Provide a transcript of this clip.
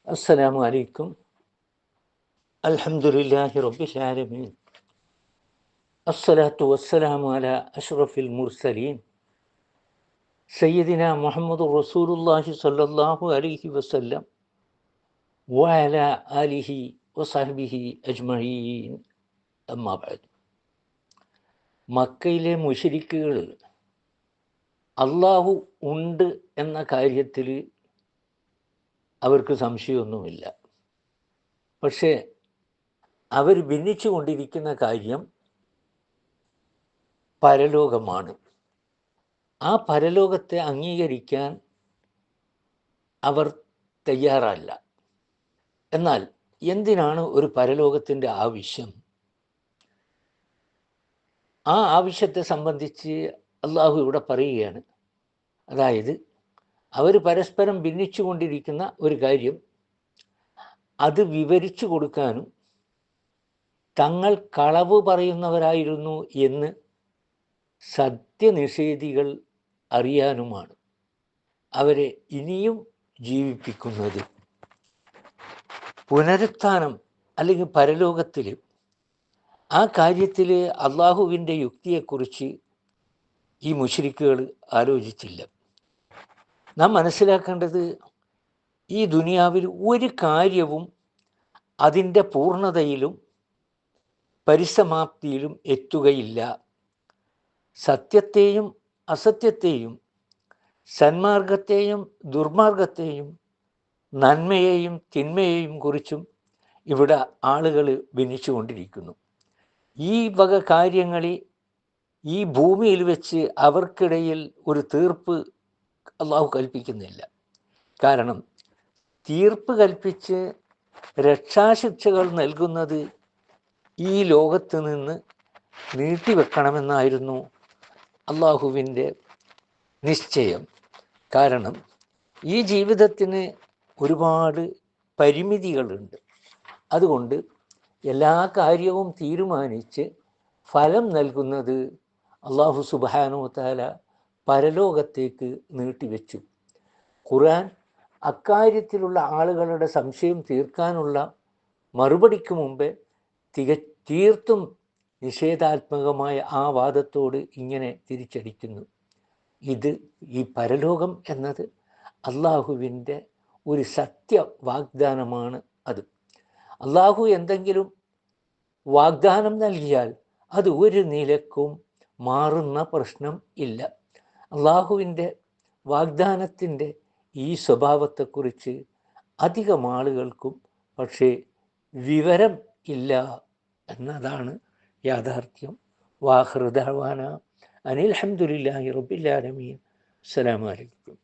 السلام عليكم. الحمد لله رب العالمين. الصلاة والسلام على أشرف المرسلين سيدنا محمد رسول الله صلى الله عليه وسلم وعلى آله وصحبه أجمعين. أما بعد. മക്കയിലെ മുശ്രിക്കുകൾ അള്ളാഹു ഉണ്ട് എന്ന കാര്യത്തിൽ അവർക്ക് സംശയമൊന്നുമില്ല. പക്ഷേ അവർ ഭിന്നിച്ചു കൊണ്ടിരിക്കുന്ന കാര്യം പരലോകമാണ്. ആ പരലോകത്തെ അംഗീകരിക്കാൻ അവർ തയ്യാറല്ല. എന്നാൽ എന്തിനാണ് ഒരു പരലോകത്തിൻ്റെ ആവശ്യം? ആ ആവശ്യത്തെ സംബന്ധിച്ച് അള്ളാഹു ഇവിടെ പറയുകയാണ്. അതായത് അവർ പരസ്പരം ഭിന്നിച്ചു കൊണ്ടിരിക്കുന്ന ഒരു കാര്യം അത് വിവരിച്ചു കൊടുക്കാനും തങ്ങൾ കളവ് പറയുന്നവരായിരുന്നു എന്ന് സത്യനിഷേധികൾ അറിയാനുമാണ് അവരെ ഇനിയും ജീവിപ്പിക്കുന്നത്. പുനരുത്ഥാനം അല്ലെങ്കിൽ പരലോകത്തിൽ ആ കാര്യത്തിൽ അള്ളാഹുവിൻ്റെ യുക്തിയെക്കുറിച്ച് ഈ മുശ്രിക്കുകൾ ആലോചിച്ചില്ല. നാം മനസ്സിലാക്കേണ്ടത്, ഈ ദുനിയാവിൽ ഒരു കാര്യവും അതിൻ്റെ പൂർണ്ണതയിലും പരിസമാപ്തിയിലും എത്തുകയില്ല. സത്യത്തെയും അസത്യത്തെയും, സന്മാർഗത്തെയും ദുർമാർഗത്തെയും, നന്മയെയും തിന്മയെയും കുറിച്ചും ഇവിടെ ആളുകൾ ഭിന്നിച്ചുകൊണ്ടിരിക്കുന്നു. ഈ വക കാര്യങ്ങളിൽ ഈ ഭൂമിയിൽ വെച്ച് അവർക്കിടയിൽ ഒരു തീർപ്പ് അള്ളാഹു കൽപ്പിക്കുന്നില്ല. കാരണം തീർപ്പ് കൽപ്പിച്ച് രക്ഷാശിക്ഷകൾ നൽകുന്നത് ഈ ലോകത്ത് നിന്ന് നീട്ടിവെക്കണമെന്നായിരുന്നു അള്ളാഹുവിൻ്റെ നിശ്ചയം. കാരണം ഈ ജീവിതത്തിന് ഒരുപാട് പരിമിതികളുണ്ട്. അതുകൊണ്ട് എല്ലാ കാര്യവും തീരുമാനിച്ച് ഫലം നൽകുന്നത് അള്ളാഹു സുബ്ഹാനഹു വ തആല പരലോകത്തേക്ക് നീട്ടിവെച്ചു. ഖുർആൻ അക്കാര്യത്തിലുള്ള ആളുകളുടെ സംശയം തീർക്കാനുള്ള മറുപടിക്ക് മുമ്പേ തീർത്തും നിഷേധാത്മകമായ ആ വാദത്തോട് ഇങ്ങനെ തിരിച്ചടിക്കുന്നു. ഈ പരലോകം എന്നത് അള്ളാഹുവിൻ്റെ ഒരു സത്യ വാഗ്ദാനമാണ്. അത് അള്ളാഹു എന്തെങ്കിലും വാഗ്ദാനം നൽകിയാൽ അത് ഒരു നിലക്കും മാറുന്ന പ്രശ്നം ഇല്ല. അള്ളാഹുവിൻ്റെ വാഗ്ദാനത്തിൻ്റെ ഈ സ്വഭാവത്തെക്കുറിച്ച് അധികം ആളുകൾക്കും പക്ഷേ വിവരം ഇല്ല എന്നതാണ് യാഥാർത്ഥ്യം. വാഖിറു ദഅ്വാനാ അനിൽ ഹംദുലില്ലാഹി റബ്ബിൽ ആലമീൻ. അസ്സലാമു അലൈക്കും.